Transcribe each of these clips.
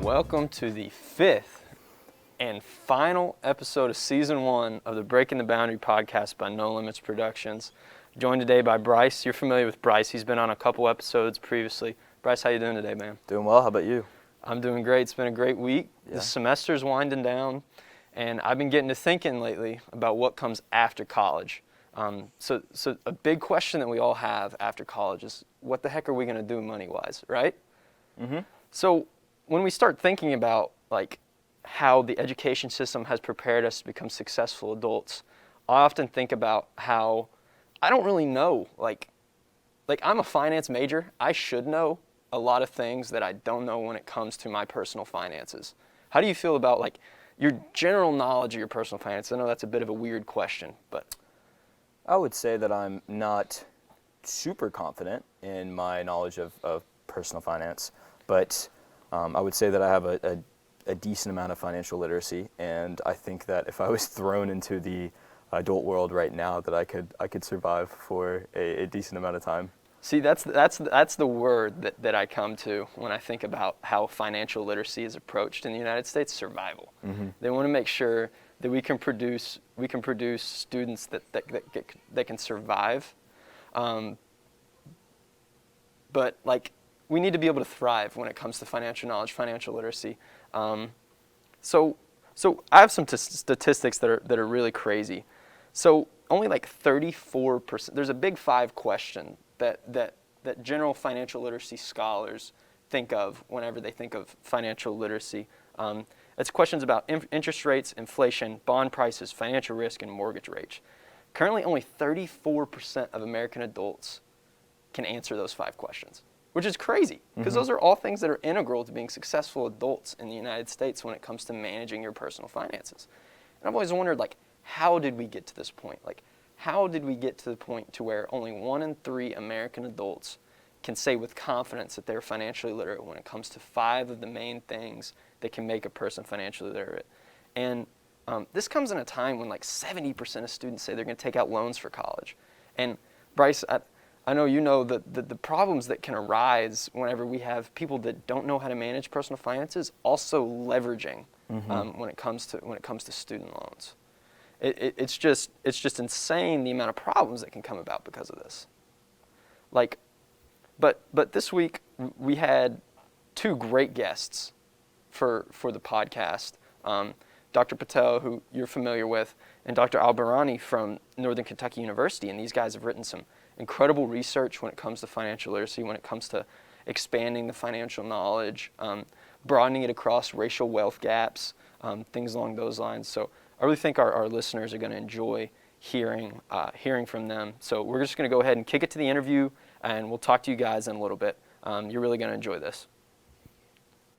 Welcome to the fifth and final episode of Season 1 of the Breaking the Boundary podcast by No Limits Productions. Joined today by Bryce. You're familiar with Bryce. He's been on a couple episodes previously. Bryce, how you doing today, man? Doing well. How about you? I'm doing great. It's been a great week. Yeah. The semester's winding down, and I've been getting to thinking lately about what comes after college. So a big question that we all have after college is, what the heck are we going to do money-wise, right? Mm-hmm. So when we start thinking about like how the education system has prepared us to become successful adults, I often think about how I don't really know, like I'm a finance major. I should know a lot of things that I don't know when it comes to my personal finances. How do you feel about like your general knowledge of your personal finances? I know that's a bit of a weird question, but I would say that I'm not super confident in my knowledge of personal finance, but I would say that I have a decent amount of financial literacy, and I think that if I was thrown into the adult world right now, that I could survive for a decent amount of time. See, that's the word that I come to when I think about how financial literacy is approached in the United States: survival. Mm-hmm. They want to make sure that we can produce students that can survive, but like we need to be able to thrive when it comes to financial knowledge, financial literacy. So I have some statistics that are really crazy. So only like 34%. There's a big five question that general financial literacy scholars think of whenever they think of financial literacy. It's questions about interest rates, inflation, bond prices, financial risk, and mortgage rates. Currently, only 34% of American adults can answer those five questions, which is crazy, because those are all things that are integral to being successful adults in the United States when it comes to managing your personal finances. And I've always wondered, like, how did we get to this point? Like, how did we get to the point to where only 1 in 3 American adults can say with confidence that they're financially literate when it comes to 5 of the main things that can make a person financially literate? And this comes in a time when like 70% of students say they're going to take out loans for college. And Bryce, I know you know the problems that can arise whenever we have people that don't know how to manage personal finances also leveraging when it comes to student loans. It's just insane the amount of problems that can come about because of this. Like, but this week we had 2 great guests for the podcast. Dr. Patel, who you're familiar with, and Dr. Al-Bahrani from Northern Kentucky University, and these guys have written some incredible research when it comes to financial literacy, when it comes to expanding the financial knowledge, broadening it across racial wealth gaps, things along those lines. So I really think our listeners are going to enjoy hearing from them. So we're just going to go ahead and kick it to the interview, and we'll talk to you guys in a little bit. You're really going to enjoy this.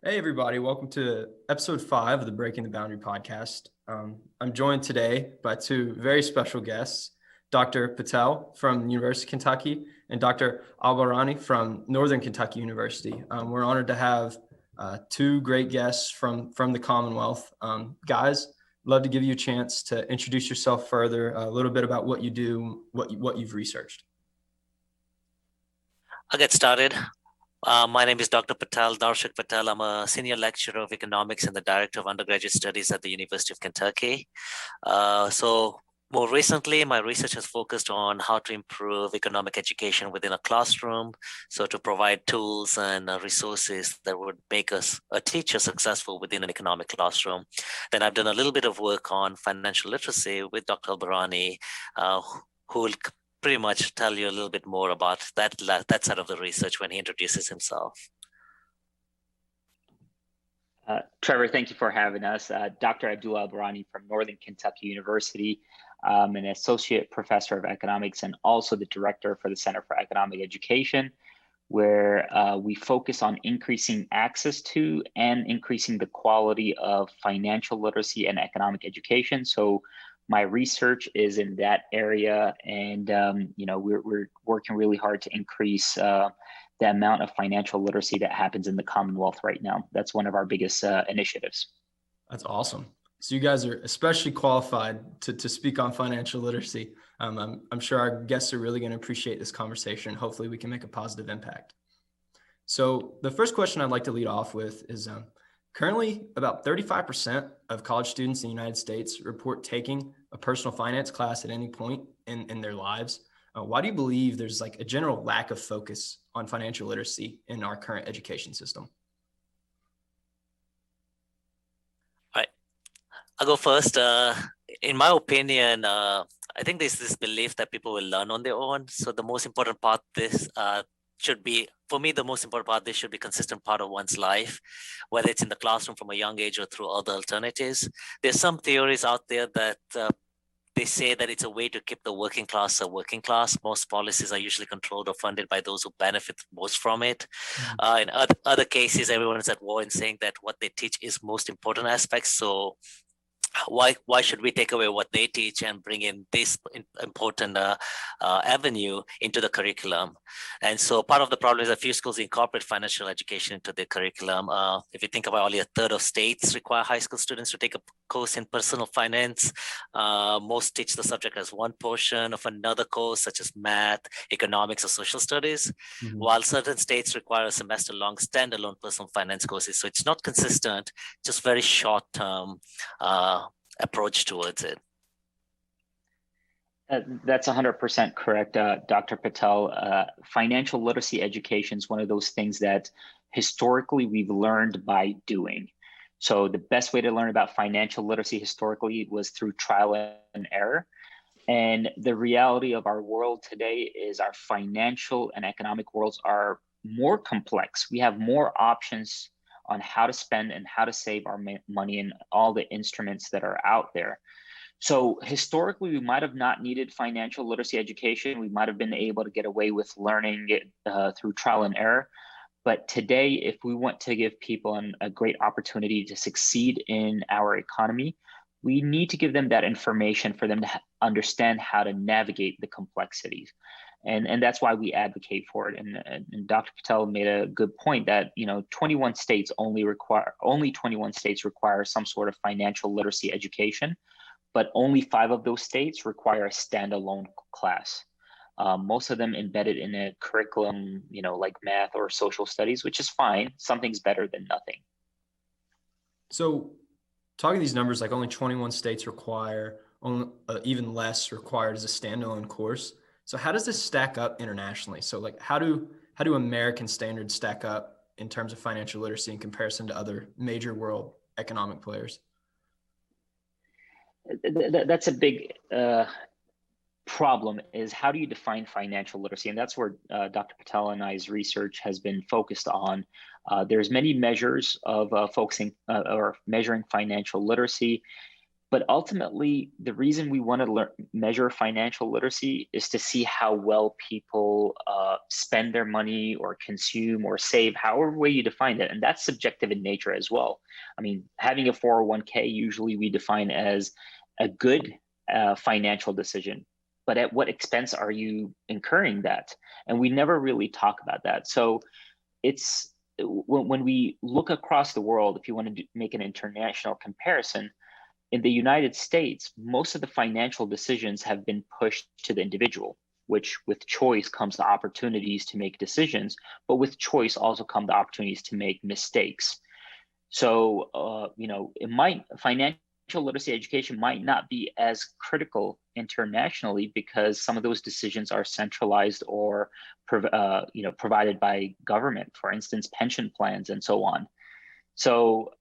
Hey, everybody. Welcome to episode 5 of the Breaking the Boundary podcast. I'm joined today by 2 very special guests, Dr. Patel from University of Kentucky and Dr. Al-Bahrani from Northern Kentucky University. We're honored to have 2 great guests from the Commonwealth. Guys, love to give you a chance to introduce yourself further, a little bit about what you do, what you've researched. I'll get started. My name is Dr. Patel, Darshak Patel. I'm a senior lecturer of economics and the director of undergraduate studies at the University of Kentucky. So more recently, my research has focused on how to improve economic education within a classroom. So to provide tools and resources that would make a teacher successful within an economic classroom. Then I've done a little bit of work on financial literacy with Dr. Al-Bahrani, who will pretty much tell you a little bit more about that side of the research when he introduces himself. Trevor, thank you for having us. Dr. Abdullah Al-Bahrani from Northern Kentucky University, an associate professor of economics and also the director for the Center for Economic Education, where we focus on increasing access to and increasing the quality of financial literacy and economic education. So my research is in that area, and we're working really hard to increase the amount of financial literacy that happens in the Commonwealth right now. That's one of our biggest initiatives. That's awesome. So you guys are especially qualified to speak on financial literacy. I'm sure our guests are really going to appreciate this conversation. Hopefully we can make a positive impact. So the first question I'd like to lead off with is currently about 35% of college students in the United States report taking a personal finance class at any point in their lives. Why do you believe there's like a general lack of focus on financial literacy in our current education system? I'll go first. In my opinion, I think there's this belief that people will learn on their own. So the most important part this should be, for me, the most important part, this should be a consistent part of one's life, whether it's in the classroom from a young age or through other alternatives. There's some theories out there that they say that it's a way to keep the working class a working class. Most policies are usually controlled or funded by those who benefit most from it. In other cases, everyone is at war in saying that what they teach is most important aspects. So why should we take away what they teach and bring in this important avenue into the curriculum? And so part of the problem is a few schools incorporate financial education into their curriculum. If you think about only a third of states require high school students to take a course in personal finance. Most teach the subject as one portion of another course, such as math, economics, or social studies, while certain states require a semester-long standalone personal finance courses. So it's not consistent, just very short-term approach towards it. That's 100% correct, Dr. Patel. Financial literacy education is one of those things that historically we've learned by doing. So the best way to learn about financial literacy historically was through trial and error. And the reality of our world today is our financial and economic worlds are more complex. We have more options on how to spend and how to save our money and all the instruments that are out there. So historically, we might have not needed financial literacy education. We might have been able to get away with learning it through trial and error. But today, if we want to give people a great opportunity to succeed in our economy, we need to give them that information for them to understand how to navigate the complexities. And that's why we advocate for it. And Dr. Patel made a good point that 21 states only 21 states require some sort of financial literacy education, but only 5 of those states require a standalone class. Most of them embedded in a curriculum, like math or social studies, which is fine. Something's better than nothing. So talking these numbers, like only 21 states require, even less required as a standalone course. So how does this stack up internationally? So like how do American standards stack up in terms of financial literacy in comparison to other major world economic players? That's a big problem, is how do you define financial literacy? And that's where Dr. Patel and I's research has been focused on. There's many measures of focusing or measuring financial literacy, but ultimately the reason we want to measure financial literacy is to see how well people spend their money or consume or save, however way you define it. And that's subjective in nature as well. I mean, having a 401k, usually we define as a good financial decision. But at what expense are you incurring that? And we never really talk about that. So it's when we look across the world, if you want to make an international comparison, in the United States, most of the financial decisions have been pushed to the individual, which with choice comes the opportunities to make decisions, but with choice also come the opportunities to make mistakes. So, financial literacy education might not be as critical internationally because some of those decisions are centralized or provided by government, for instance, pension plans and so on. So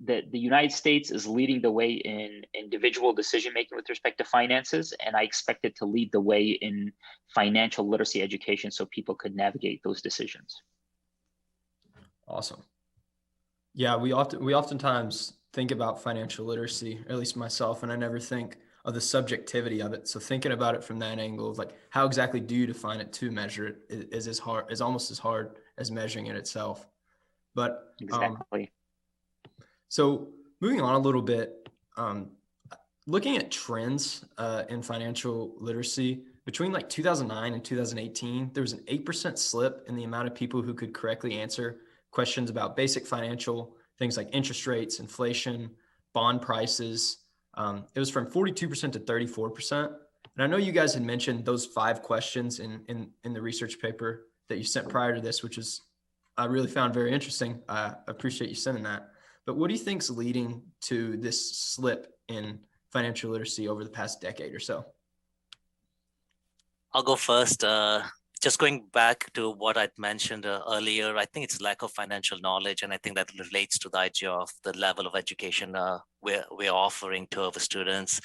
the United States is leading the way in individual decision making with respect to finances, and I expect it to lead the way in financial literacy education so people could navigate those decisions. Awesome. Yeah, we oftentimes think about financial literacy, or at least myself, and I never think of the subjectivity of it. So thinking about it from that angle of like, how exactly do you define it to measure it is almost as hard as measuring it itself. But exactly. So moving on a little bit, looking at trends in financial literacy between like 2009 and 2018, there was an 8% slip in the amount of people who could correctly answer questions about basic financial things like interest rates, inflation, bond prices. It was from 42% to 34%. And I know you guys had mentioned those 5 questions in the research paper that you sent prior to this, which is I really found very interesting. I appreciate you sending that. But what do you think is leading to this slip in financial literacy over the past decade or so? I'll go first. Just going back to what I'd mentioned earlier, I think it's lack of financial knowledge, and I think that relates to the idea of the level of education we're offering to our students.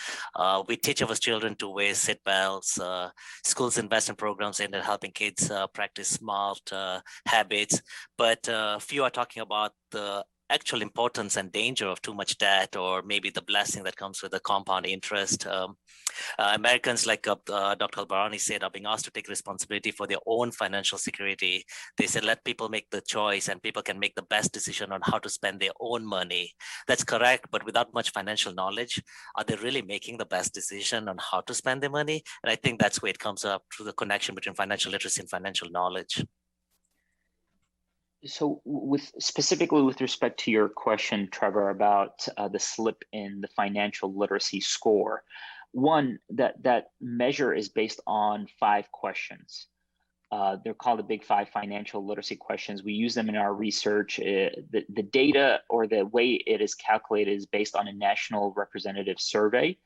We teach our children to wear seat belts. Schools invest in programs aimed at helping kids practice smart habits, but few are talking about the actual importance and danger of too much debt, or maybe the blessing that comes with the compound interest. Americans, like Dr. Al-Bahrani said, are being asked to take responsibility for their own financial security. They said, let people make the choice and people can make the best decision on how to spend their own money. That's correct, but without much financial knowledge, are they really making the best decision on how to spend their money? And I think that's where it comes up through the connection between financial literacy and financial knowledge. So specifically with respect to your question, Trevor, about the slip in the financial literacy score, one, that measure is based on 5 questions. They're called the Big 5 financial literacy questions. We use them in our research. The data or the way it is calculated is based on a national representative survey,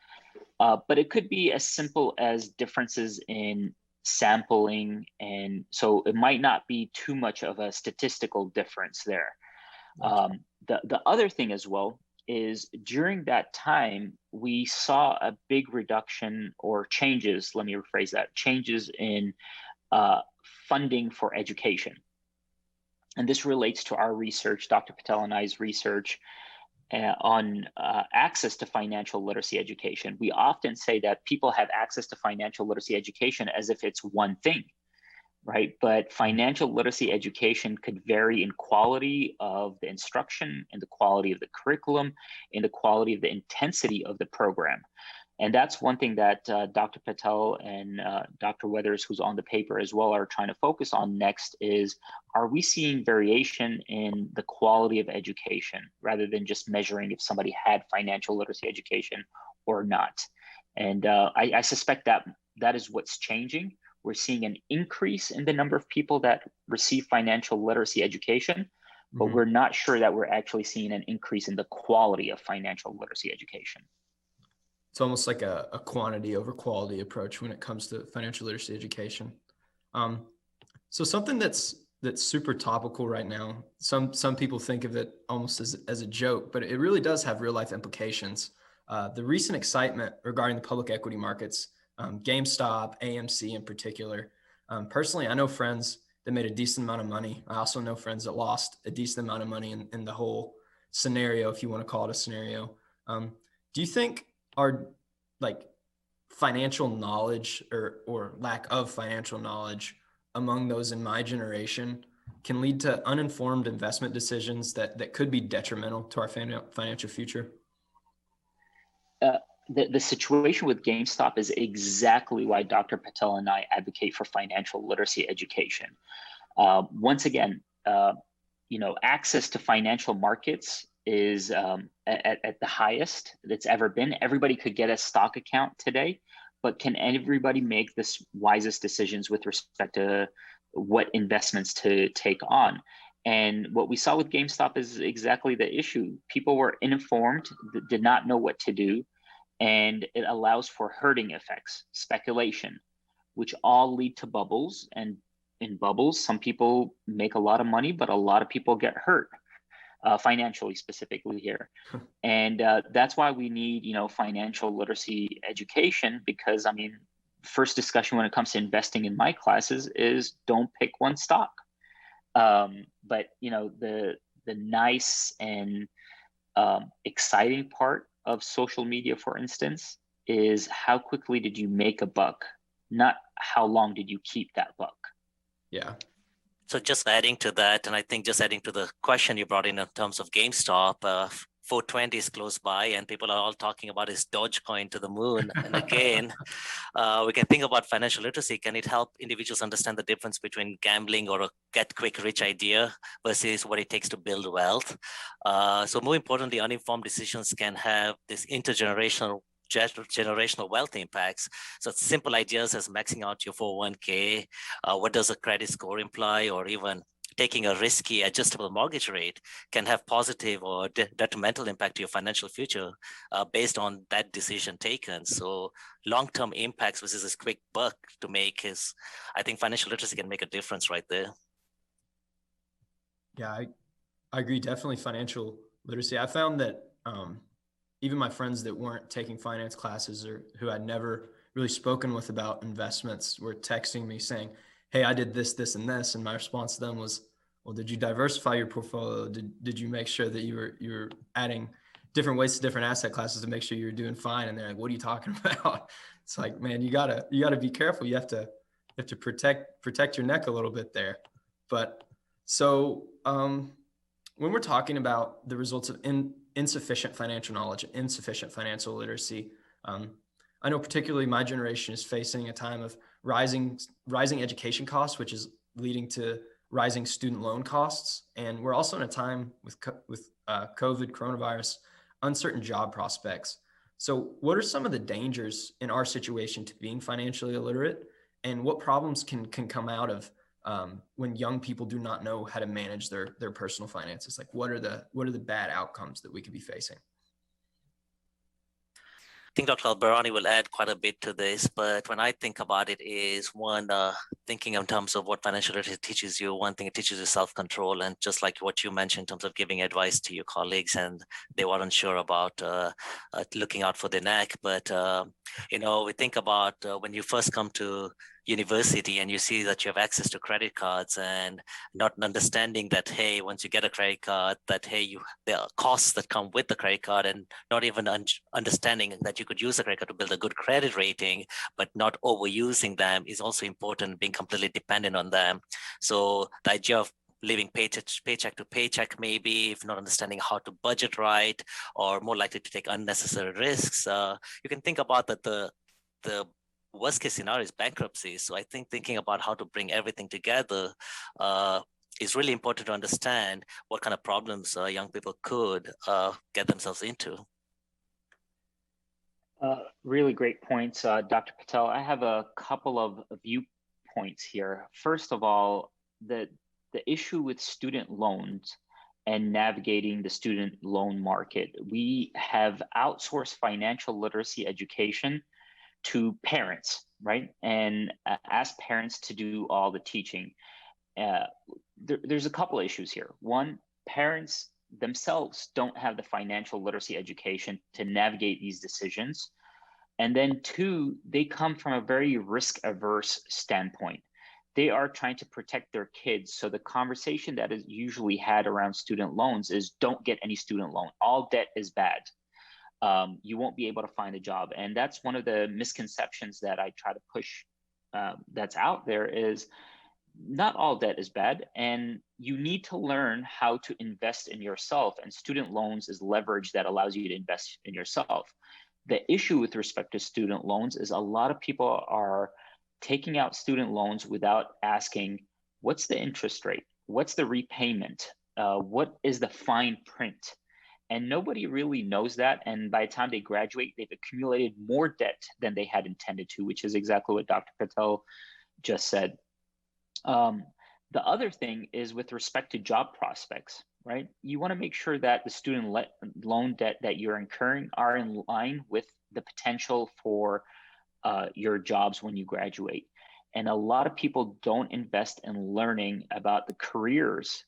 but it could be as simple as differences in sampling, and so it might not be too much of a statistical difference there. The other thing as well is during that time we saw a big reduction or changes, let me rephrase that, changes in funding for education. And this relates to our research, Dr. Patel and I's research on access to financial literacy education. We often say that people have access to financial literacy education as if it's one thing, right? But financial literacy education could vary in quality of the instruction, in the quality of the curriculum, in the quality of the intensity of the program. And that's one thing that Dr. Patel and Dr. Weathers, who's on the paper as well, are trying to focus on next is, are we seeing variation in the quality of education rather than just measuring if somebody had financial literacy education or not? And I suspect that that is what's changing. We're seeing an increase in the number of people that receive financial literacy education, but we're not sure that we're actually seeing an increase in the quality of financial literacy education. It's almost like a quantity over quality approach when it comes to financial literacy education. So something that's super topical right now, some people think of it almost as a joke, but it really does have real life implications. The recent excitement regarding the public equity markets, GameStop, AMC in particular. Personally, I know friends that made a decent amount of money. I also know friends that lost a decent amount of money in the whole scenario, if you want to call it a scenario. Do you think our financial knowledge or lack of financial knowledge among those in my generation can lead to uninformed investment decisions that could be detrimental to our financial future? The situation with GameStop is exactly why Dr. Patel and I advocate for financial literacy education. Once again, access to financial markets is at the highest that's ever been. Everybody could get a stock account today, but can everybody make the wisest decisions with respect to what investments to take on? And what we saw with GameStop is exactly the issue. People were uninformed, did not know what to do, and it allows for herding effects, speculation, which all lead to bubbles. And in bubbles, some people make a lot of money, but a lot of people get hurt. Financially, specifically here. And that's why we need, financial literacy education, because first discussion when it comes to investing in my classes is don't pick one stock. But the nice and exciting part of social media, for instance, is how quickly did you make a buck, not how long did you keep that buck. Yeah. So just adding to that, and I think just adding to the question you brought in terms of GameStop, 420 is close by and people are all talking about is Dogecoin to the moon. And again, we can think about financial literacy. Can it help individuals understand the difference between gambling or a get quick rich idea versus what it takes to build wealth? So more importantly, uninformed decisions can have this generational wealth impacts. So simple ideas as maxing out your 401k, what does a credit score imply, or even taking a risky adjustable mortgage rate can have positive or detrimental impact to your financial future based on that decision taken. So long-term impacts versus this quick buck to make is, I think financial literacy can make a difference right there. Yeah, I agree. Definitely financial literacy. I found that even my friends that weren't taking finance classes or who I'd never really spoken with about investments were texting me saying, hey, I did this, this, and this. And my response to them was, well, did you diversify your portfolio? Did you make sure that you were adding different ways to different asset classes to make sure you're doing fine? And they're like, what are you talking about? It's like, man, you gotta be careful. You have to protect your neck a little bit there. But so when we're talking about the results of insufficient financial knowledge, insufficient financial literacy, I know particularly my generation is facing a time of rising education costs, which is leading to rising student loan costs. And we're also in a time with COVID, coronavirus, uncertain job prospects. So what are some of the dangers in our situation to being financially illiterate, and what problems can come out of when young people do not know how to manage their personal finances? Like what are the bad outcomes that we could be facing? I think Dr. Al-Bahrani will add quite a bit to this, but when I think about it is one, thinking in terms of what financial literacy teaches you, one thing it teaches you self-control, and just like what you mentioned in terms of giving advice to your colleagues and they weren't sure about looking out for their neck. But, we think about when you first come to university and you see that you have access to credit cards and not understanding that, hey, once you get a credit card, that, hey, there are costs that come with the credit card, and not even understanding that you could use the credit card to build a good credit rating, but not overusing them is also important, being completely dependent on them. So the idea of living paycheck to paycheck, maybe, if not understanding how to budget right, or more likely to take unnecessary risks, you can think about that the worst case scenario is bankruptcy. So I think thinking about how to bring everything together is really important to understand what kind of problems young people could get themselves into. Really great points, Dr. Patel. I have a couple of viewpoints here. First of all, the issue with student loans and navigating the student loan market. We have outsourced financial literacy education to parents, right? And ask parents to do all the teaching. There's a couple of issues here. One, parents themselves don't have the financial literacy education to navigate these decisions. And then two, they come from a very risk-averse standpoint. They are trying to protect their kids. So the conversation that is usually had around student loans is don't get any student loan. All debt is bad. You won't be able to find a job. And that's one of the misconceptions that I try to push that's out there is not all debt is bad. And you need to learn how to invest in yourself. And student loans is leverage that allows you to invest in yourself. The issue with respect to student loans is a lot of people are taking out student loans without asking, what's the interest rate? What's the repayment? What is the fine print? And nobody really knows that. And by the time they graduate, they've accumulated more debt than they had intended to, which is exactly what Dr. Patel just said. The other thing is with respect to job prospects, right? You want to make sure that the student loan debt that you're incurring are in line with the potential for your jobs when you graduate. And a lot of people don't invest in learning about the careers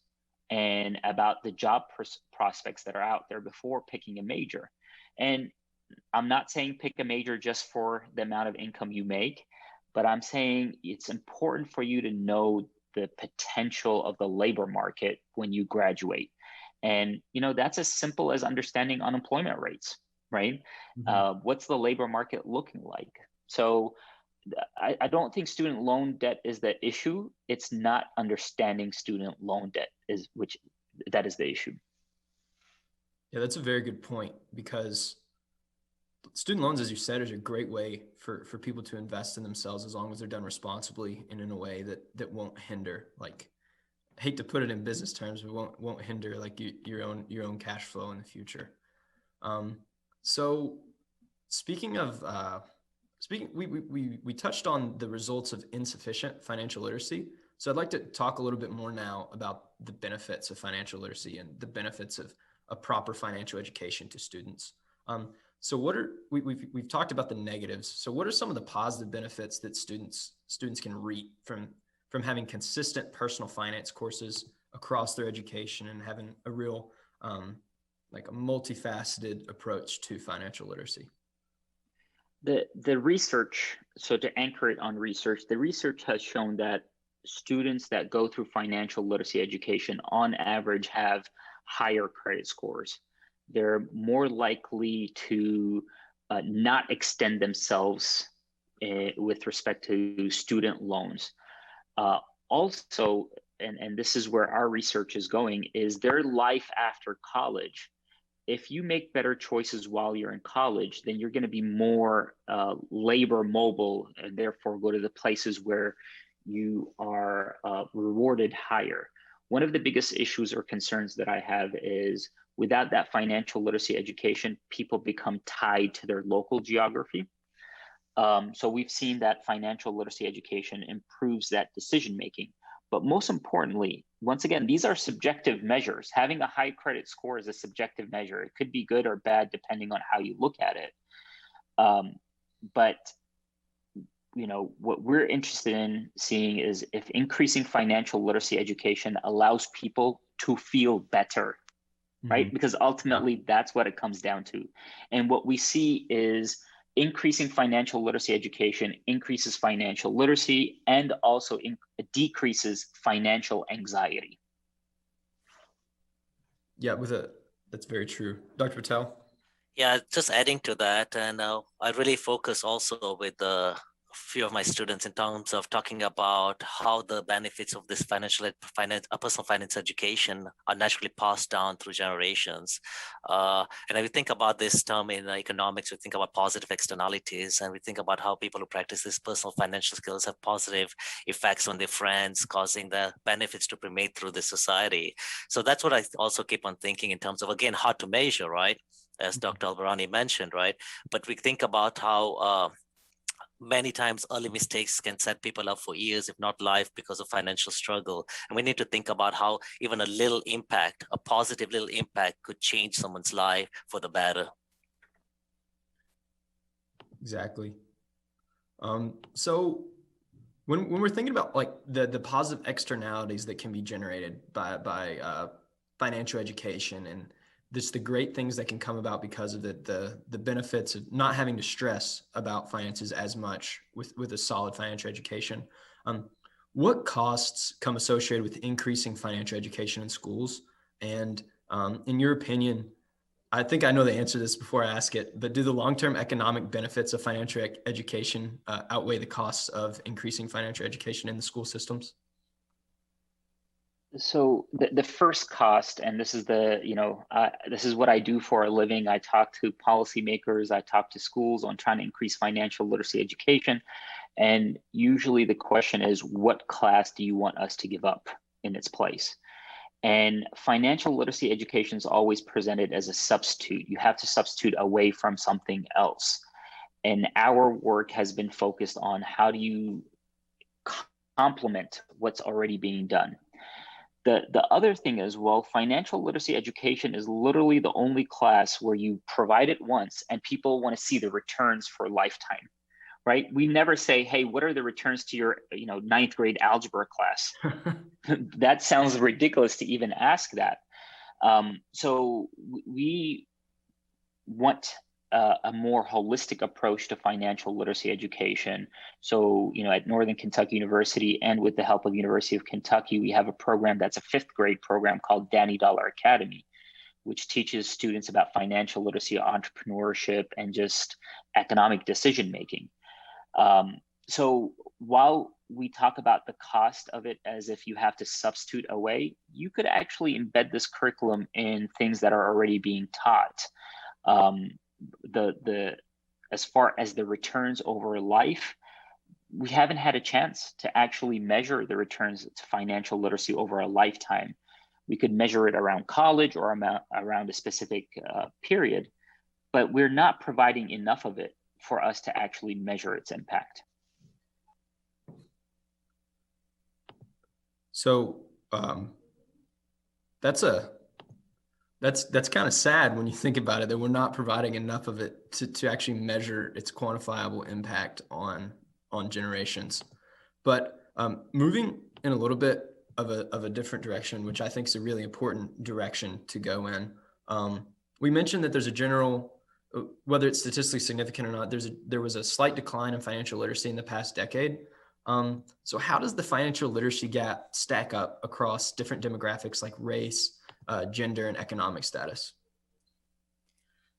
and about the job prospects that are out there before picking a major. And I'm not saying pick a major just for the amount of income you make, but I'm saying it's important for you to know the potential of the labor market when you graduate. And, that's as simple as understanding unemployment rates, right? Mm-hmm. What's the labor market looking like? So I don't think student loan debt is the issue. It's not understanding student loan debt that is the issue. Yeah, that's a very good point, because student loans, as you said, is a great way for people to invest in themselves, as long as they're done responsibly and in a way that won't hinder, like, I hate to put it in business terms, but won't hinder like your own cash flow in the future. So speaking of we touched on the results of insufficient financial literacy. So I'd like to talk a little bit more now about the benefits of financial literacy and the benefits of a proper financial education to students. So what are we've talked about the negatives. So what are some of the positive benefits that students can reap from having consistent personal finance courses across their education and having a real like a multifaceted approach to financial literacy? The research, so to anchor it on research, the research has shown that students that go through financial literacy education on average have higher credit scores. They're more likely to not extend themselves with respect to student loans. Also, and this is where our research is going, is their life after college. If you make better choices while you're in college, then you're going to be more labor mobile, and therefore go to the places where you are rewarded higher. One of the biggest issues or concerns that I have is without that financial literacy education, people become tied to their local geography. So we've seen that financial literacy education improves that decision-making. But most importantly, once again, these are subjective measures. Having a high credit score is a subjective measure. It could be good or bad depending on how you look at it. But what we're interested in seeing is if increasing financial literacy education allows people to feel better, right? Because ultimately that's what it comes down to. And what we see is increasing financial literacy education increases financial literacy and also decreases financial anxiety. Yeah, that's very true. Dr. Patel? Yeah, just adding to that, and I really focus also with a few of my students in terms of talking about how the benefits of this personal finance education are naturally passed down through generations. And if we think about this term in economics, we think about positive externalities, and we think about how people who practice these personal financial skills have positive effects on their friends, causing the benefits to permeate through the society. So that's what I also keep on thinking in terms of, again, hard to measure, right? As Dr. Al-Bahrani mentioned, right? But we think about how many times early mistakes can set people up for years, if not life, because of financial struggle. And we need to think about how even a little impact, a positive little impact, could change someone's life for the better. Exactly. So when we're thinking about like the positive externalities that can be generated by financial education and just the great things that can come about because of the benefits of not having to stress about finances as much with a solid financial education. What costs come associated with increasing financial education in schools? And in your opinion, I think I know the answer to this before I ask it, but do the long-term economic benefits of financial education outweigh the costs of increasing financial education in the school systems? So the first cost, and this is this is what I do for a living. I talk to policymakers, I talk to schools on trying to increase financial literacy education. And usually the question is, what class do you want us to give up in its place? And financial literacy education is always presented as a substitute. You have to substitute away from something else. And our work has been focused on how do you complement what's already being done. The other thing is, well, financial literacy education is literally the only class where you provide it once and people want to see the returns for a lifetime, right? We never say, hey, what are the returns to your ninth grade algebra class? That sounds ridiculous to even ask that. So we want a more holistic approach to financial literacy education. So, at Northern Kentucky University and with the help of University of Kentucky, we have a program that's a 5th grade program called Danny Dollar Academy, which teaches students about financial literacy, entrepreneurship, and just economic decision making. So while we talk about the cost of it as if you have to substitute away, you could actually embed this curriculum in things that are already being taught. As far as the returns over life, we haven't had a chance to actually measure the returns to financial literacy over a lifetime. We could measure it around college or around a specific period, but we're not providing enough of it for us to actually measure its impact. So that's kind of sad when you think about it, that we're not providing enough of it to actually measure its quantifiable impact on generations. But moving in a little bit of a different direction, which I think is a really important direction to go in. We mentioned that there's a general, whether it's statistically significant or not, there was a slight decline in financial literacy in the past decade. So how does the financial literacy gap stack up across different demographics like race, gender, and economic status?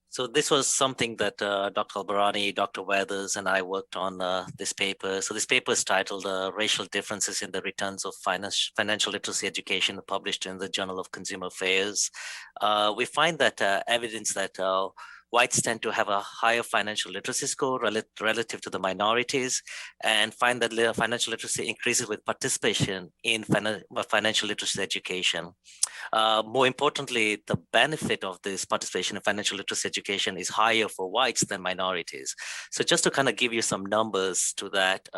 So this was something that Dr. Al-Bahrani, Dr. Weathers, and I worked on this paper. So this paper is titled Racial Differences in the Returns of Financial Literacy Education, published in the Journal of Consumer Affairs. We find that evidence that whites tend to have a higher financial literacy score relative to the minorities, and find that financial literacy increases with participation in financial literacy education. More importantly, the benefit of this participation in financial literacy education is higher for whites than minorities. So just to kind of give you some numbers to that,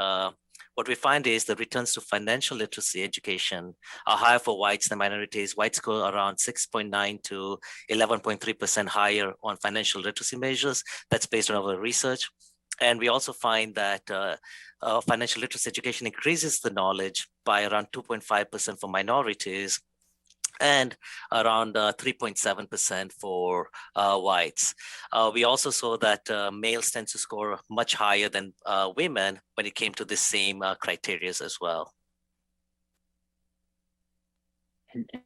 what we find is the returns to financial literacy education are higher for whites than minorities. Whites score around 6.9 to 11.3% higher on financial literacy measures. That's based on our research. And we also find that financial literacy education increases the knowledge by around 2.5% for minorities and around 3.7% for whites. We also saw that males tend to score much higher than women when it came to the same criteria as well.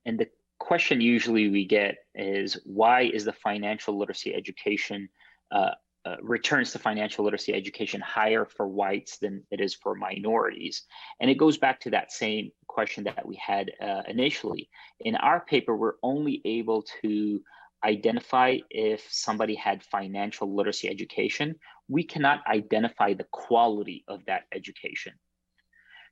And the question usually we get is, why is the financial literacy education returns to financial literacy education higher for whites than it is for minorities? And it goes back to that same question that we had initially. In our paper, we're only able to identify if somebody had financial literacy education. We cannot identify the quality of that education.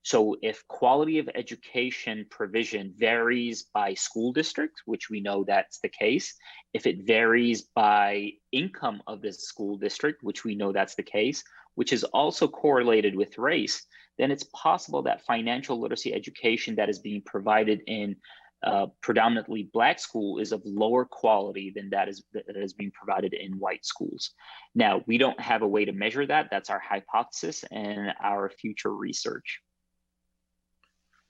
So if quality of education provision varies by school district, which we know that's the case, if it varies by income of the school district, which we know that's the case, which is also correlated with race, then it's possible that financial literacy education that is being provided in predominantly Black school is of lower quality than that is being provided in white schools. Now, we don't have a way to measure that. That's our hypothesis and our future research.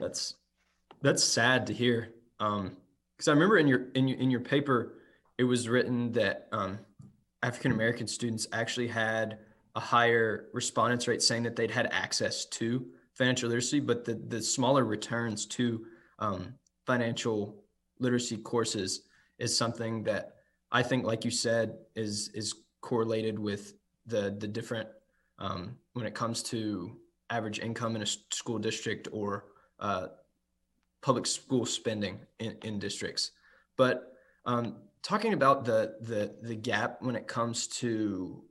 That's sad to hear, because I remember in your paper it was written that African American students actually had a higher respondents rate saying that they'd had access to financial literacy, but the smaller returns to financial literacy courses is something that I think, like you said, is correlated with the different when it comes to average income in a school district or public school spending in districts. But talking about the gap when it comes to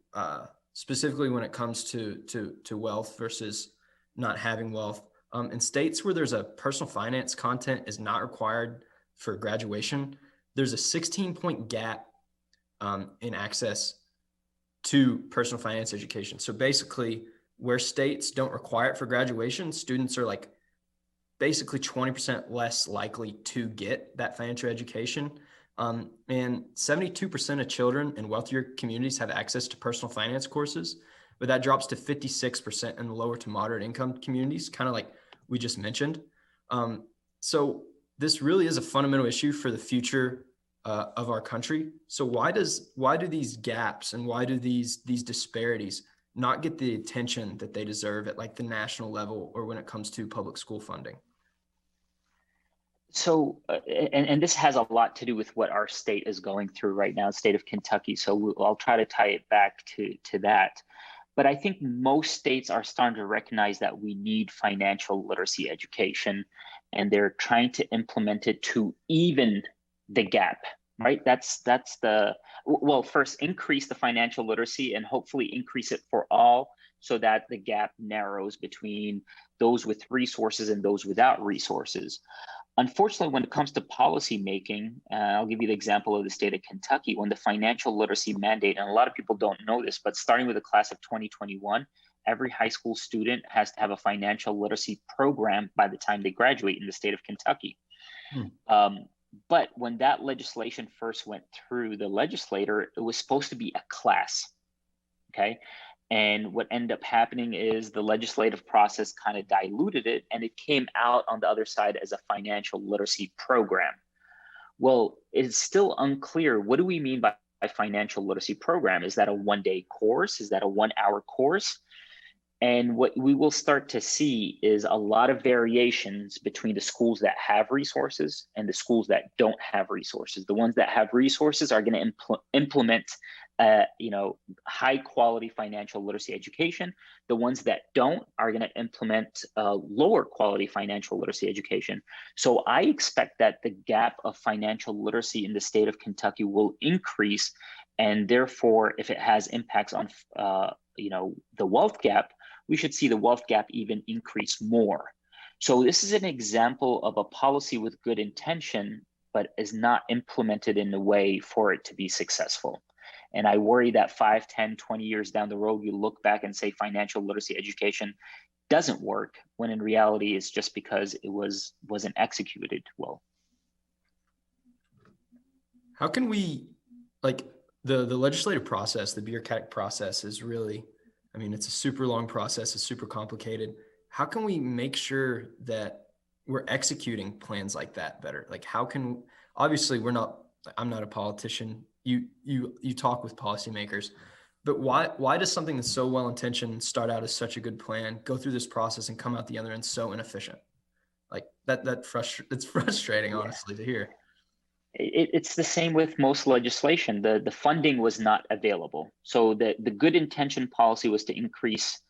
specifically when it comes to wealth versus not having wealth, in states where there's a personal finance content is not required for graduation, there's a 16-point gap in access to personal finance education. So basically, where states don't require it for graduation, students are like basically 20% less likely to get that financial education. And 72% of children in wealthier communities have access to personal finance courses, but that drops to 56% in the lower to moderate income communities, kind of like we just mentioned. So this really is a fundamental issue for the future of our country. So why do these gaps and why do these disparities not get the attention that they deserve at like the national level or when it comes to public school funding? So, and this has a lot to do with what our state is going through right now, state of Kentucky. So I'll try to tie it back to that. But I think most states are starting to recognize that we need financial literacy education, and they're trying to implement it to even the gap, right? That's the, well, first increase the financial literacy and hopefully increase it for all, so that the gap narrows between those with resources and those without resources. Unfortunately, when it comes to policy making, I'll give you the example of the state of Kentucky, when the financial literacy mandate, and a lot of people don't know this, but starting with the class of 2021, every high school student has to have a financial literacy program by the time they graduate in the state of Kentucky. But when that legislation first went through the legislator, it was supposed to be a class, okay? And what ended up happening is the legislative process kind of diluted it, and it came out on the other side as a financial literacy program. Well, it's still unclear. What do we mean by financial literacy program? Is that a one-day course? Is that a 1-hour course? And what we will start to see is a lot of variations between the schools that have resources and the schools that don't have resources. The ones that have resources are going to implement high quality financial literacy education. The ones that don't are going to implement lower quality financial literacy education. So I expect that the gap of financial literacy in the state of Kentucky will increase. And therefore, if it has impacts on the wealth gap, we should see the wealth gap even increase more. So this is an example of a policy with good intention, but is not implemented in a way for it to be successful. And I worry that 5, 10, 20 years down the road, you look back and say financial literacy education doesn't work, when in reality it's just because it wasn't executed well. How can we, like, the legislative process, the bureaucratic process is really, I mean, it's a super long process. It's super complicated. How can we make sure that we're executing plans like that better? Like, how can, obviously I'm not a politician. You talk with policymakers, but why does something that's so well-intentioned start out as such a good plan, go through this process and come out the other end so inefficient? Like it's frustrating, honestly, to hear. It's the same with most legislation. The funding was not available. So the good intention policy was to increase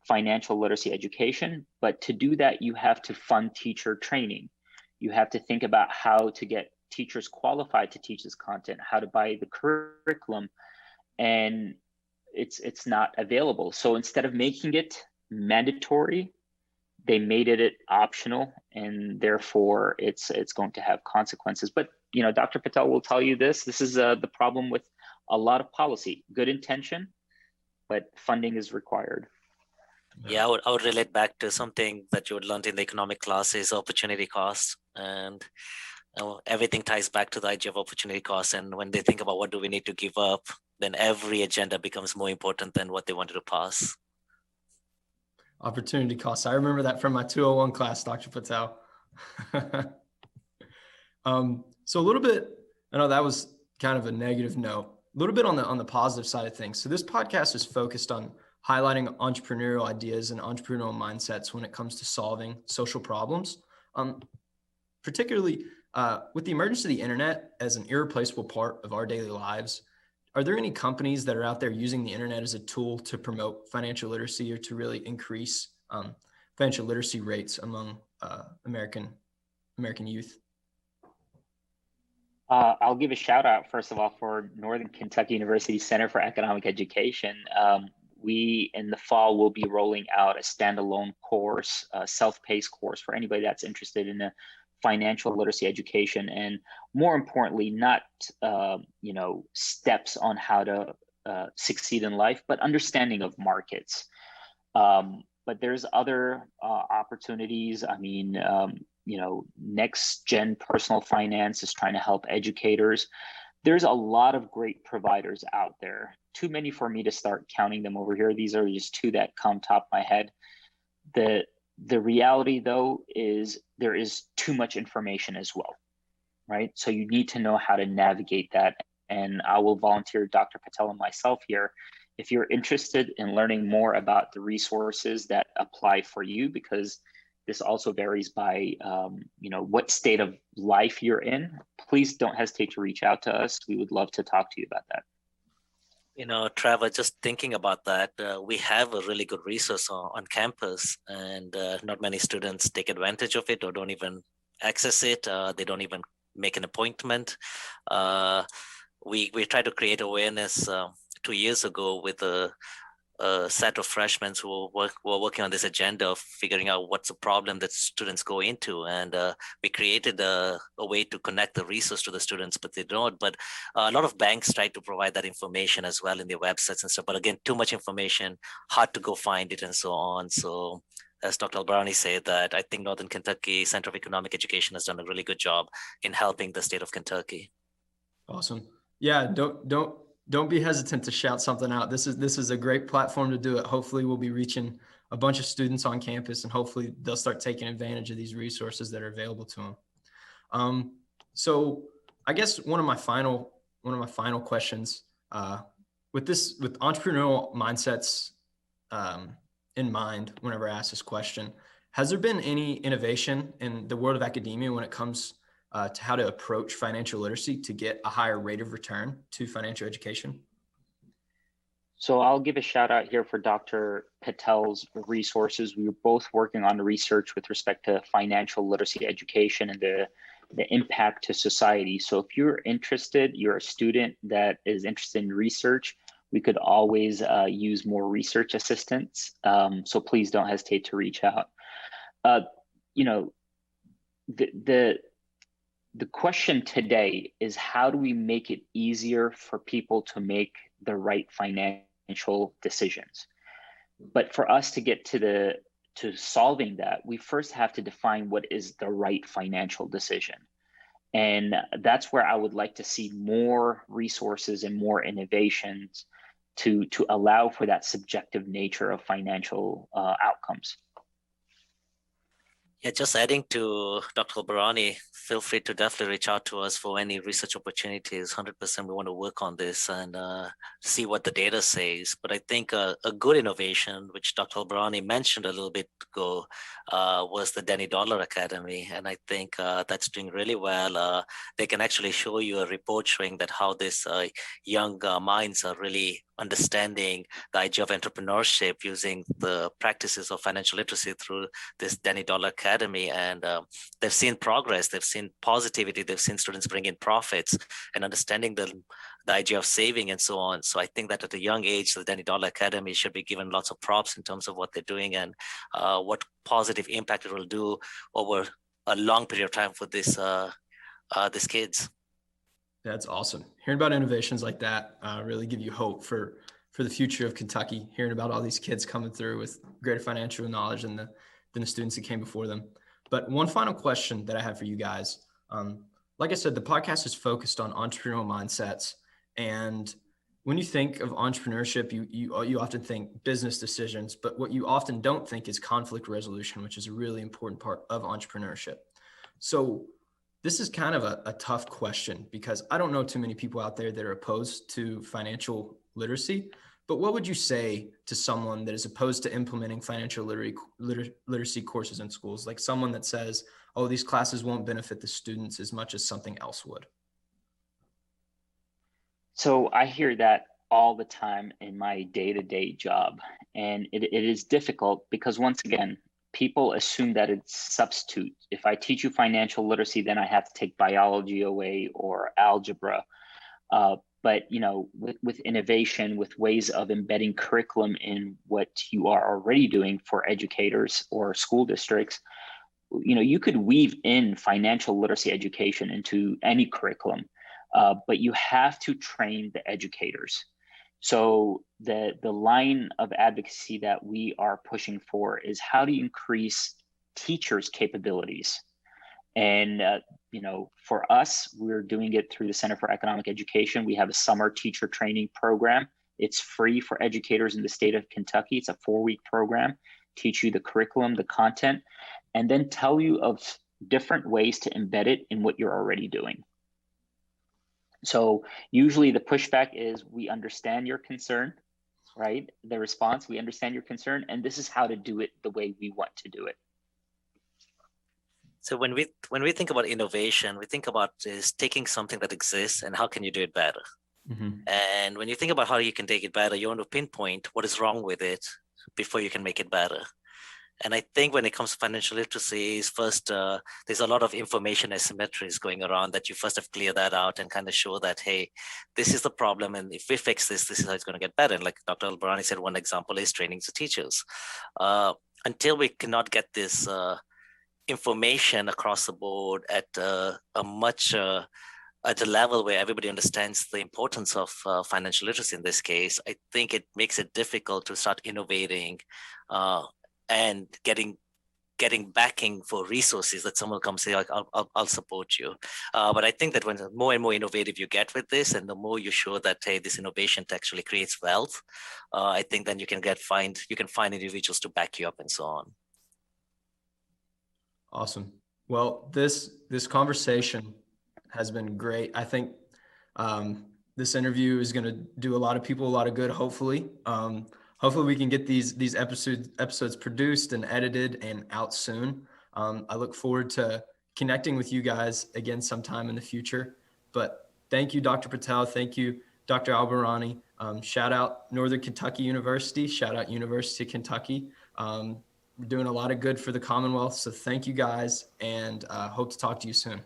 financial literacy education, but to do that, you have to fund teacher training. You have to think about how to get teachers qualified to teach this content, how to buy the curriculum, and it's not available. So instead of making it mandatory, they made it optional, and therefore it's going to have consequences. But Dr. Patel will tell you this is the problem with a lot of policy. Good intention, but funding is required. Yeah, I would relate back to something that you would learn in the economic classes, opportunity cost. And everything ties back to the idea of opportunity cost. And when they think about what do we need to give up, then every agenda becomes more important than what they wanted to pass. Opportunity costs. I remember that from my 201 class, Dr. Patel. So a little bit, I know that was kind of a negative note, a little bit on the positive side of things. So this podcast is focused on highlighting entrepreneurial ideas and entrepreneurial mindsets when it comes to solving social problems, particularly with the emergence of the internet as an irreplaceable part of our daily lives. Are there any companies that are out there using the internet as a tool to promote financial literacy or to really increase financial literacy rates among American youth? I'll give a shout out, first of all, for Northern Kentucky University Center for Economic Education. We, in the fall, will be rolling out a standalone course, a self-paced course for anybody that's interested in a financial literacy education, and more importantly, not steps on how to succeed in life, but understanding of markets. But there's other opportunities. I mean, Next Gen Personal Finance is trying to help educators. There's a lot of great providers out there. Too many for me to start counting them over here. These are just two that come top of my head. The reality, though, is there is too much information as well, right? So you need to know how to navigate that. And I will volunteer Dr. Patel and myself here. If you're interested in learning more about the resources that apply for you, because this also varies by what state of life you're in, please don't hesitate to reach out to us. We would love to talk to you about that. Trevor, just thinking about that, we have a really good resource on campus, and not many students take advantage of it or don't even access it. They don't even make an appointment. We tried to create awareness 2 years ago with a set of freshmen who were working on this agenda of figuring out what's the problem that students go into. And we created a way to connect the resource to the students, but they don't. But a lot of banks try to provide that information as well in their websites and stuff. But again, too much information, hard to go find it and so on. So as Dr. Al-Bahrani said, that I think Northern Kentucky Center of Economic Education has done a really good job in helping the state of Kentucky. Awesome. Yeah, don't be hesitant to shout something out. This is a great platform to do it. Hopefully we'll be reaching a bunch of students on campus, and hopefully they'll start taking advantage of these resources that are available to them. So I guess one of my final questions, with entrepreneurial mindsets in mind, whenever I ask this question, has there been any innovation in the world of academia when it comes to how to approach financial literacy to get a higher rate of return to financial education? So I'll give a shout out here for Dr. Patel's resources. We were both working on research with respect to financial literacy education and the impact to society. So if you're interested, you're a student that is interested in research, we could always use more research assistance. So please don't hesitate to reach out. The question today is, how do we make it easier for people to make the right financial decisions? But for us to get to solving that, we first have to define what is the right financial decision. And that's where I would like to see more resources and more innovations to allow for that subjective nature of financial outcomes. Yeah, just adding to Dr. Al-Bahrani, feel free to definitely reach out to us for any research opportunities. 100% we want to work on this and see what the data says. But I think a good innovation, which Dr. Al-Bahrani mentioned a little bit ago, was the Denny Dollar Academy. And I think that's doing really well. They can actually show you a report showing that how this young minds are really understanding the idea of entrepreneurship using the practices of financial literacy through this Denny Dollar Academy. And they've seen progress, they've seen positivity, they've seen students bring in profits and understanding the idea of saving and so on. So I think that at a young age, the Denny Dollar Academy should be given lots of props in terms of what they're doing and what positive impact it will do over a long period of time for these kids. That's awesome. Hearing about innovations like that really give you hope for the future of Kentucky, hearing about all these kids coming through with greater financial knowledge than the students that came before them. But one final question that I have for you guys. Like I said, the podcast is focused on entrepreneurial mindsets. And when you think of entrepreneurship, you often think business decisions, but what you often don't think is conflict resolution, which is a really important part of entrepreneurship. So this is kind of a tough question because I don't know too many people out there that are opposed to financial literacy, but what would you say to someone that is opposed to implementing financial literacy courses in schools? Like someone that says, oh, these classes won't benefit the students as much as something else would. So I hear that all the time in my day-to-day job. And it is difficult because once again, people assume that it's substitute. If I teach you financial literacy, then I have to take biology away or algebra. But with innovation, with ways of embedding curriculum in what you are already doing for educators or school districts, you could weave in financial literacy education into any curriculum, but you have to train the educators. So the line of advocacy that we are pushing for is how to increase teachers' capabilities. And, for us, we're doing it through the Center for Economic Education. We have a summer teacher training program. It's free for educators in the state of Kentucky. It's a 4-week program, teach you the curriculum, the content, and then tell you of different ways to embed it in what you're already doing. So usually the pushback is, we understand your concern, right? The response, we understand your concern, and this is how to do it the way we want to do it. So when we think about innovation, we think about is taking something that exists and how can you do it better? And when you think about how you can take it better, you want to pinpoint what is wrong with it before you can make it better. And I think when it comes to financial literacy, is first, there's a lot of information asymmetries going around that you first have to clear that out and kind of show that, hey, this is the problem. And if we fix this, this is how it's going to get better. And like Dr. Al-Bahrani said, one example is training to teachers. Until we cannot get this information across the board at at a level where everybody understands the importance of financial literacy in this case, I think it makes it difficult to start innovating and getting backing for resources that someone will come say, like, I'll support you. But I think that when the more and more innovative you get with this, and the more you show that, hey, this innovation actually creates wealth, I think then you can find individuals to back you up and so on. Awesome. Well, this conversation has been great. I think this interview is going to do a lot of people a lot of good, hopefully. Hopefully we can get these episodes produced and edited and out soon. I look forward to connecting with you guys again sometime in the future. But thank you, Dr. Patel. Thank you, Dr. Al-Bahrani. Shout out Northern Kentucky University. Shout out University of Kentucky. We're doing a lot of good for the Commonwealth. So thank you guys, and hope to talk to you soon.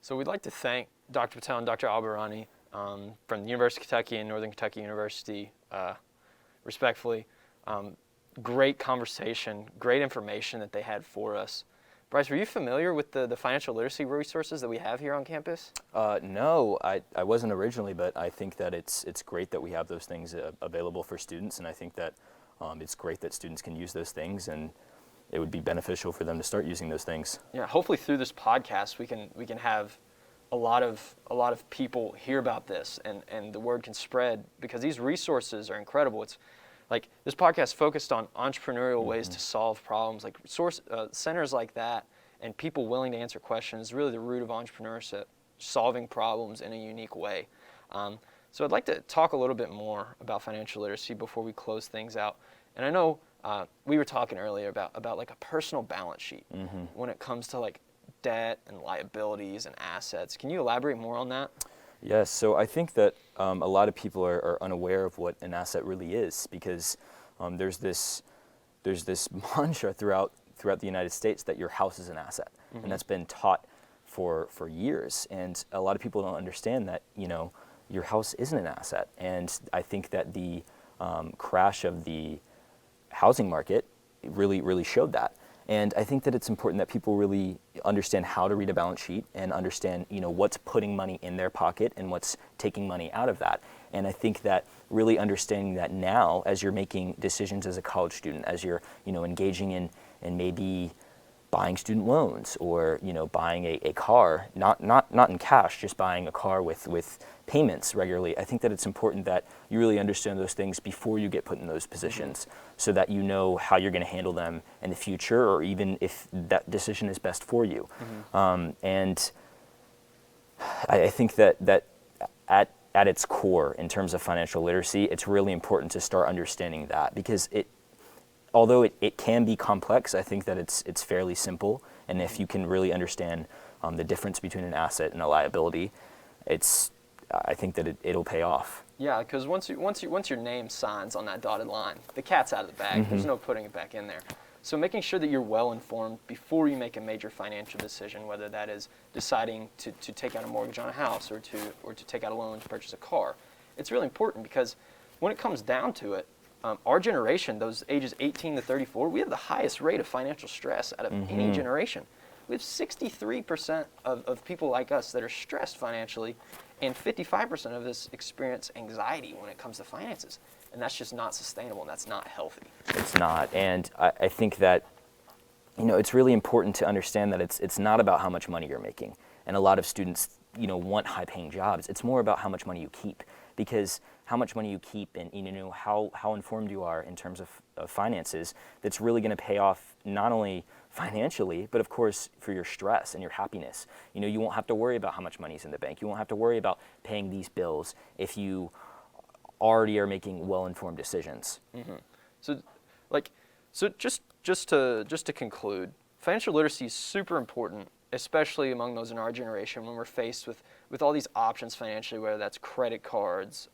So we'd like to thank Dr. Patel and Dr. Al-Bahrani from the University of Kentucky and Northern Kentucky University, respectfully. Great conversation, great information that they had for us. Bryce, were you familiar with the financial literacy resources that we have here on campus? No, I wasn't originally, but I think that it's great that we have those things available for students, and I think that it's great that students can use those things, and it would be beneficial for them to start using those things. Yeah, hopefully through this podcast we can have a lot of people hear about this, and the word can spread, because these resources are incredible. It's like this podcast focused on entrepreneurial ways to solve problems, like centers like that, and people willing to answer questions is really the root of entrepreneurship, solving problems in a unique way. So I'd like to talk a little bit more about financial literacy before we close things out. And I know we were talking earlier about like a personal balance sheet when it comes to like debt and liabilities and assets. Can you elaborate more on that? Yes, so I think that a lot of people are unaware of what an asset really is, because there's this mantra throughout the United States that your house is an asset, and that's been taught for years. And a lot of people don't understand that, your house isn't an asset. And I think that the crash of the housing market really showed that. And I think that it's important that people really understand how to read a balance sheet and understand, what's putting money in their pocket and what's taking money out of that. And I think that really understanding that now, as you're making decisions as a college student, as you're, engaging in maybe buying student loans, or, buying a car, not in cash, just buying a car with payments regularly. I think that it's important that you really understand those things before you get put in those positions, so that you know how you're going to handle them in the future, or even if that decision is best for you. And I think that at its core, in terms of financial literacy, it's really important to start understanding that, because although it can be complex, I think that it's fairly simple. And if you can really understand the difference between an asset and a liability, I think that it'll pay off. Yeah, because once your name signs on that dotted line, the cat's out of the bag. There's no putting it back in there. So making sure that you're well informed before you make a major financial decision, whether that is deciding to take out a mortgage on a house or to take out a loan to purchase a car, it's really important, because when it comes down to it, our generation, those ages 18 to 34, we have the highest rate of financial stress out of any generation. We have 63% of people like us that are stressed financially, and 55% of us experience anxiety when it comes to finances. And that's just not sustainable, and that's not healthy. It's not. And I think that, it's really important to understand that it's not about how much money you're making. And a lot of students, want high-paying jobs. It's more about how much money you keep, because how much money you keep and how informed you are in terms of finances, that's really going to pay off not only financially, but of course for your stress and your happiness. You won't have to worry about how much money is in the bank. You won't have to worry about paying these bills if you already are making well-informed decisions. So just to conclude, financial literacy is super important, especially among those in our generation, when we're faced with all these options financially, whether that's credit cards,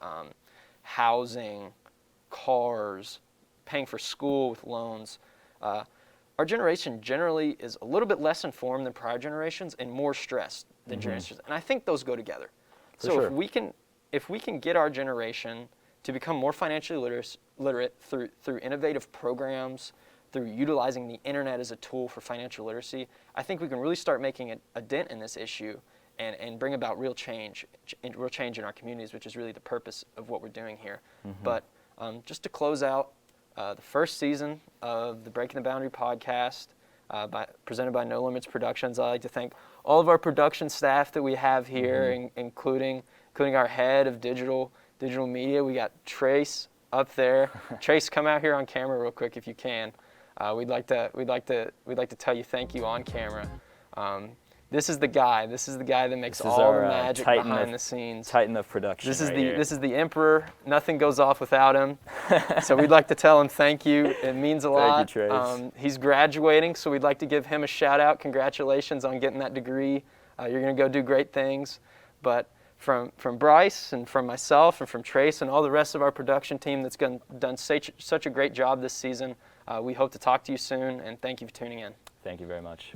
housing, cars, paying for school with loans, our generation generally is a little bit less informed than prior generations and more stressed than generations. And I think those go together. So if we can get our generation to become more financially literate through innovative programs, through utilizing the internet as a tool for financial literacy, I think we can really start making a dent in this issue and bring about real change in our communities, which is really the purpose of what we're doing here. But just to close out the first season of the Breaking the Boundary podcast, presented by No Limits Productions, I'd like to thank all of our production staff that we have here, including our head of digital media. We got Trace up there. Trace, come out here on camera real quick if you can. We'd like to tell you thank you on camera. This is the guy. This is the guy that makes all the magic behind the scenes. Titan of production. This is the emperor. Nothing goes off without him. So we'd like to tell him thank you. It means a lot. Thank you, Trace. He's graduating, so we'd like to give him a shout out. Congratulations on getting that degree. You're going to go do great things. But from Bryce and from myself and from Trace and all the rest of our production team that's done such a great job this season, we hope to talk to you soon, and thank you for tuning in. Thank you very much.